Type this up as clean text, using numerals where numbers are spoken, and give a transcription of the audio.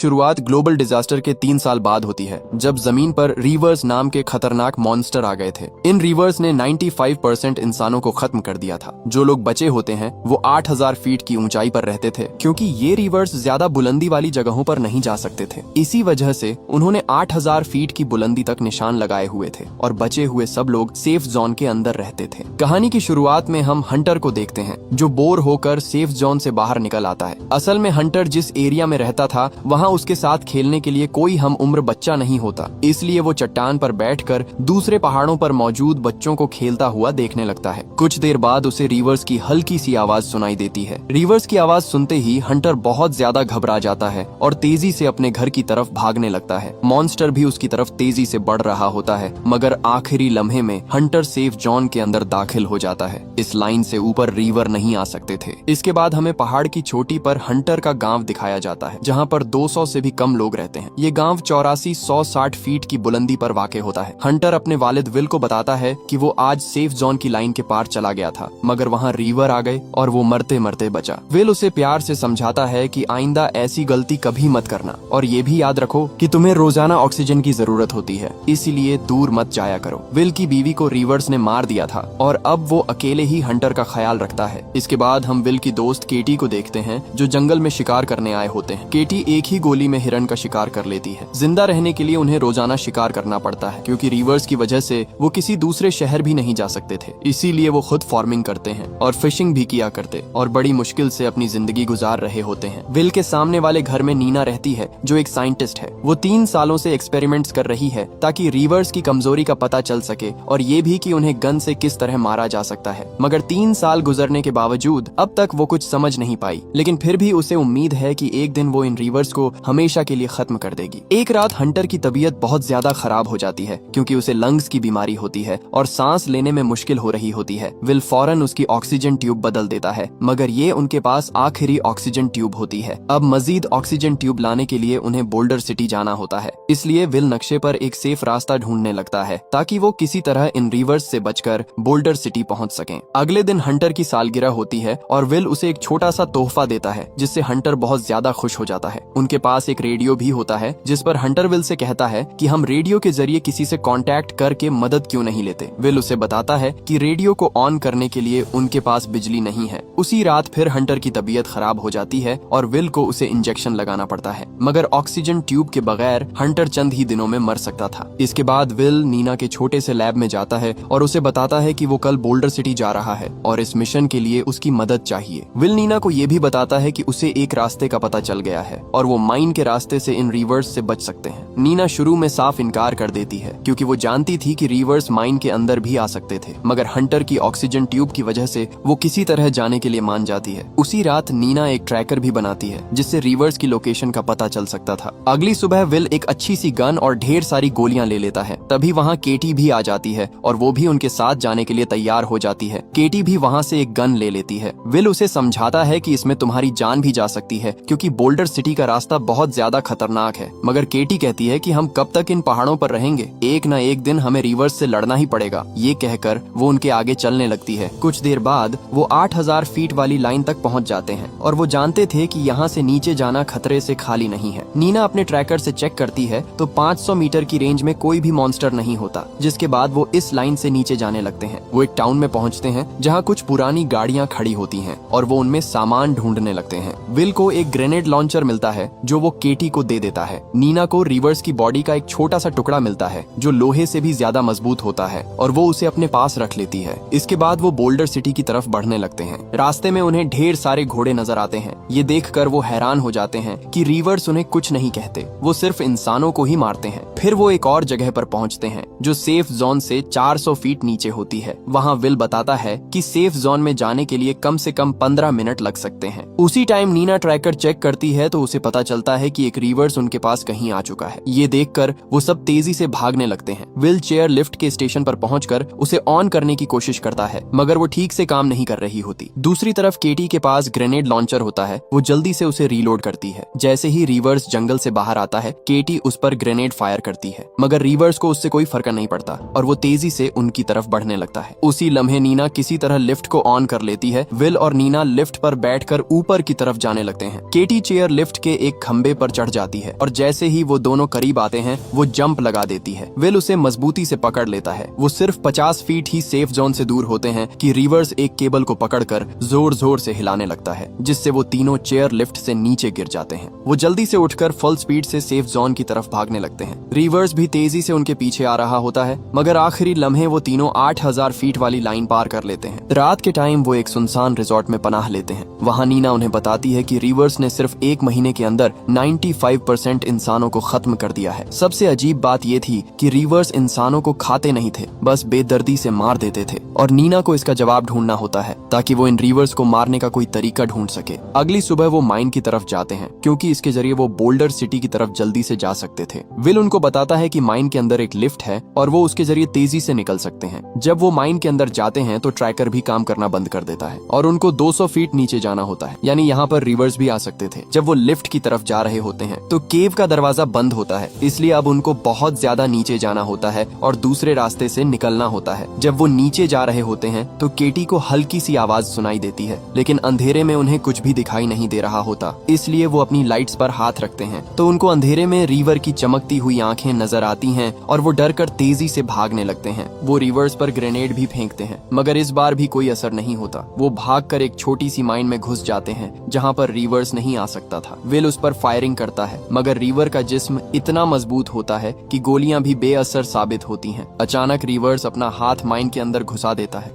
शुरुआत global disaster के 3 साल बाद होती है, जब जमीन पर रीवर्स नाम के खतरनाक मॉन्स्टर आ गए थे। इन रीवर्स ने 95% इंसानों को खत्म कर दिया था। जो लोग बचे होते हैं वो 8000 फीट की ऊंचाई पर रहते थे, क्योंकि ये रीवर्स ज्यादा बुलंदी वाली जगहों पर नहीं जा सकते थे। इसी वजह से उन्होंने 8000 फीट की बुलंदी तक निशान लगाए हुए थे और बचे हुए सब लोग सेफ जोन के अंदर रहते थे। कहानी की शुरुआत में हम हंटर को देखते हैं, जो बोर होकर सेफ जोन से बाहर निकल आता है। असल में हंटर जिस एरिया में रहता था वहाँ उसके साथ खेलने के लिए कोई हम उम्र बच्चा नहीं होता, इसलिए वो चट्टान पर बैठकर दूसरे पहाड़ों पर मौजूद बच्चों को खेलता हुआ देखने लगता है। कुछ देर बाद उसे रीवर्स की हल्की सी आवाज सुनाई देती है। रीवर्स की आवाज सुनते ही हंटर बहुत ज्यादा घबरा जाता है और तेजी से अपने घर की तरफ भागने लगता है। मॉन्स्टर भी उसकी तरफ तेजी से बढ़ रहा होता है, मगर आखिरी लम्हे में हंटर सेफ जोन के अंदर दाखिल हो जाता है। इस लाइन से ऊपर रीवर नहीं आ सकते थे। इसके बाद हमें पहाड़ की चोटी पर हंटर का गांव दिखाया जाता है, जहाँ पर 200 से भी कम लोग रहते हैं। ये गांव 84-160 फीट की बुलंदी पर वाक़ होता है। हंटर अपने वालिद विल को बताता है कि वो आज सेफ जोन की लाइन के पार चला गया था, मगर वहाँ रीवर आ गए और वो मरते मरते बचा। विल उसे प्यार से समझाता है कि आइंदा ऐसी गलती कभी मत करना और ये भी याद रखो कि तुम्हें रोजाना ऑक्सीजन की जरूरत होती है, इसीलिए दूर मत जाया करो। विल की बीवी को रीवर्स ने मार दिया था और अब वो अकेले ही हंटर का ख्याल रखता है। इसके बाद हम विल की दोस्त केटी को देखते हैं, जो जंगल में शिकार करने आए होते हैं। केटी एक ही गोली में हिरन का शिकार कर लेती है। जिंदा रहने के लिए उन्हें रोजाना शिकार करना पड़ता है, क्योंकि रीवर्स की वजह से वो किसी दूसरे शहर भी नहीं जा सकते थे। इसीलिए वो खुद फार्मिंग करते हैं और फिशिंग भी किया करते और बड़ी मुश्किल से अपनी जिंदगी गुजार रहे होते हैं। विल के सामने वाले घर में नीना रहती है, जो एक साइंटिस्ट है। वो 3 सालों से एक्सपेरिमेंट्स कर रही है ताकि रीवर्स की कमजोरी का पता चल सके और ये भी कि उन्हें गन से किस तरह मारा जा सकता है। मगर 3 साल गुजरने के बावजूद अब तक वो कुछ समझ नहीं पाई, लेकिन फिर भी उसे उम्मीद है कि एक दिन वो इन रीवर्स को हमेशा के लिए खत्म कर देगी। एक रात हंटर की तबीयत बहुत ज्यादा खराब हो जाती है, क्योंकि उसे लंग्स की बीमारी होती है और सांस लेने में मुश्किल हो रही होती है। विल फौरन उसकी ऑक्सीजन ट्यूब बदल देता है, मगर ये उनके पास आखिरी ऑक्सीजन ट्यूब होती है। अब मजीद ऑक्सीजन ट्यूब लाने के लिए उन्हें बोल्डर सिटी जाना होता है, इसलिए विल नक्शे पर एक सेफ रास्ता ढूंढने लगता है ताकि वो किसी तरह इन रिवर्स से बचकर बोल्डर सिटी पहुंच सकें। अगले दिन हंटर की सालगिरह होती है और विल उसे एक छोटा सा तोहफा देता है, जिससे हंटर बहुत ज्यादा खुश हो जाता है। उनके पास एक रेडियो भी होता है, जिस पर हंटर विल से कहता है कि हम रेडियो के जरिए किसी से कांटेक्ट करके मदद क्यों नहीं लेते। विल उसे बताता है कि रेडियो को ऑन करने के लिए उनके पास बिजली नहीं है। उसी रात फिर हंटर की तबीयत खराब हो जाती है और विल को उसे इंजेक्शन लगाना पड़ता है, मगर ऑक्सीजन ट्यूब के बगैर हंटर चंद ही दिनों में मर सकता था। इसके बाद विल नीना के छोटे से लैब में जाता है और उसे बताता है कि वो कल बोल्डर सिटी जा रहा है और इस मिशन के लिए उसकी मदद चाहिए। विल नीना को ये भी बताता है कि उसे एक रास्ते का पता चल गया है और वो माइन के रास्ते से इन रिवर्स से बच सकते हैं। नीना शुरू में साफ इनकार कर देती है, क्योंकि वो जानती थी कि रिवर्स माइन के अंदर भी आ सकते थे, मगर हंटर की ऑक्सीजन ट्यूब की वजह से वो किसी तरह जाने के लिए मान जाती है। उसी रात नीना एक ट्रैकर भी बनाती है, जिससे रिवर्स की लोकेशन का पता चल सकता था। अगली सुबह विल एक अच्छी सी गन और ढेर सारी गोलियां ले लेता है। तभी वहाँ केटी भी आ जाती है और वो भी उनके साथ जाने के लिए तैयार हो जाती है। केटी भी वहाँ से एक गन ले लेती है। विल उसे समझाता है कि इसमें तुम्हारी जान भी जा सकती है, क्योंकि बोल्डर सिटी का रास्ता बहुत ज्यादा खतरनाक है। मगर केटी कहती है कि हम कब तक इन पहाड़ों पर रहेंगे, एक न एक दिन हमें रिवर्स से लड़ना ही पड़ेगा। ये कहकर वो उनके आगे चलने लगती है। कुछ देर बाद वो 8000 फीट वाली लाइन तक पहुंच जाते हैं और वो जानते थे कि यहाँ से नीचे जाना खतरे से खाली नहीं है। नीना अपने ट्रैकर से चेक करती है तो 500 मीटर की रेंज में कोई भी मॉन्स्टर नहीं होता, जिसके बाद वो इस लाइन से नीचे जाने लगते हैं। वो एक टाउन में पहुंचते हैं जहाँ कुछ पुरानी गाड़ियाँ खड़ी होती हैं और वो उनमें सामान ढूंढने लगते हैं। विल को एक ग्रेनेड लॉन्चर मिलता है, जो वो केटी को दे देता है। नीना को रिवर्स की बॉडी का एक छोटा सा टुकड़ा मिलता है, जो लोहे से भी ज्यादा मजबूत होता है, और वो उसे अपने पास रख लेती है। इसके बाद वो बोल्डर सिटी की तरफ बढ़ने लगते हैं। रास्ते में उन्हें ढेर सारे घोड़े नजर आते हैं। ये देखकर वो हैरान हो जाते हैं कि रिवर्स उन्हें कुछ नहीं कहते, वो सिर्फ इंसानों को ही मारते हैं। फिर वो एक और जगह पर पहुंचते हैं, जो सेफ जोन से 400 फीट नीचे होती है। वहाँ विल बताता है कि सेफ जोन में जाने के लिए कम से कम 15 मिनट लग सकते हैं। उसी टाइम नीना ट्रैकर चेक करती है तो उसे पता चलता है कि एक रिवर्स उनके पास कहीं आ चुका है। ये देखकर वो सब तेजी से भागने लगते हैं। विल चेयर लिफ्ट के स्टेशन पर पहुंचकर उसे ऑन करने की कोशिश करता है, मगर वो ठीक से काम नहीं कर रही होती। दूसरी तरफ केटी के पास ग्रेनेड लॉन्चर होता है। वो जल्दी से उसे रीलोड करती है। जैसे ही रिवर्स जंगल से बाहर आता है, केटी उस पर ग्रेनेड फायर करती है, मगर रिवर्स को उससे कोई फर्क नहीं पड़ता और वो तेजी से उनकी तरफ बढ़ने लगता है। उसी लम्हे नीना किसी तरह लिफ्ट को ऑन कर लेती है। विल और नीना लिफ्ट पर बैठकर ऊपर की तरफ जाने लगते हैं। केटी चेयर लिफ्ट के एक खंबे पर चढ़ जाती है और जैसे ही वो दोनों करीब आते हैं वो जंप लगा देती है। विल उसे मजबूती से पकड़ लेता है। वो सिर्फ 50 फीट ही सेफ जोन से दूर होते हैं कि रिवर्स एक केबल को पकड़कर जोर जोर से हिलाने लगता है, जिससे वो तीनों चेयर लिफ्ट से नीचे गिर जाते हैं। वो जल्दी से उठकर फुल स्पीड से सेफ जोन की तरफ भागने लगते हैं। रिवर्स भी तेजी से उनके पीछे आ रहा होता है, मगर आखिरी लम्हे वो तीनों 8000 फीट वाली लाइन पार कर लेते हैं। रात के टाइम वो एक सुनसान रिजॉर्ट में पनाह लेते हैं। वहाँ नीना उन्हें बताती है कि रिवर्स ने सिर्फ 1 महीने के अंदर 95% इंसानों को खत्म कर दिया है। सबसे अजीब बात ये थी कि रिवर्स इंसानों को खाते नहीं थे, बस बेदर्दी से मार देते थे और नीना को इसका जवाब ढूंढना होता है ताकि वो इन रिवर्स को मारने का कोई तरीका ढूंढ सके। अगली सुबह वो माइन की तरफ जाते हैं क्योंकि इसके जरिए वो बोल्डर सिटी की तरफ जल्दी से जा सकते थे। विल उनको बताता है कि माइन के अंदर एक लिफ्ट है और वो उसके जरिए तेजी से निकल सकते हैं। जब वो माइन के अंदर जाते हैं तो ट्रैकर भी काम करना बंद कर देता है और उनको 200 फीट नीचे जाना होता है, यानी यहाँ पर रिवर्स भी आ सकते थे। जब वो लिफ्ट की तरफ जा रहे होते हैं तो केव का दरवाजा बंद होता है, इसलिए अब उनको बहुत ज्यादा नीचे जाना होता है और दूसरे रास्ते से निकलना होता है। जब वो नीचे जा रहे होते हैं तो केटी को हल्की सी आवाज सुनाई देती है, लेकिन अंधेरे में उन्हें कुछ भी दिखाई नहीं दे रहा होता, इसलिए वो अपनी लाइट्स पर हाथ रखते हैं तो उनको अंधेरे में रिवर की चमकती हुई आंखें नजर आती हैं और वो डर कर तेजी से भागने लगते हैं। वो रिवर्स पर ग्रेनेड भी फेंकते हैं, मगर इस बार भी कोई असर नहीं होता। वो भागकर एक छोटी सी माइन में घुस जाते हैं जहाँ पर रिवर्स नहीं आ सकता था। विल उस पर फायरिंग करता है, मगर रिवर का जिस्म इतना मजबूत होता है कि गोलियां भी बेअसर साबित होती हैं। अचानक रिवर्स अपना हाथ माइन के अंदर घुसा देता है।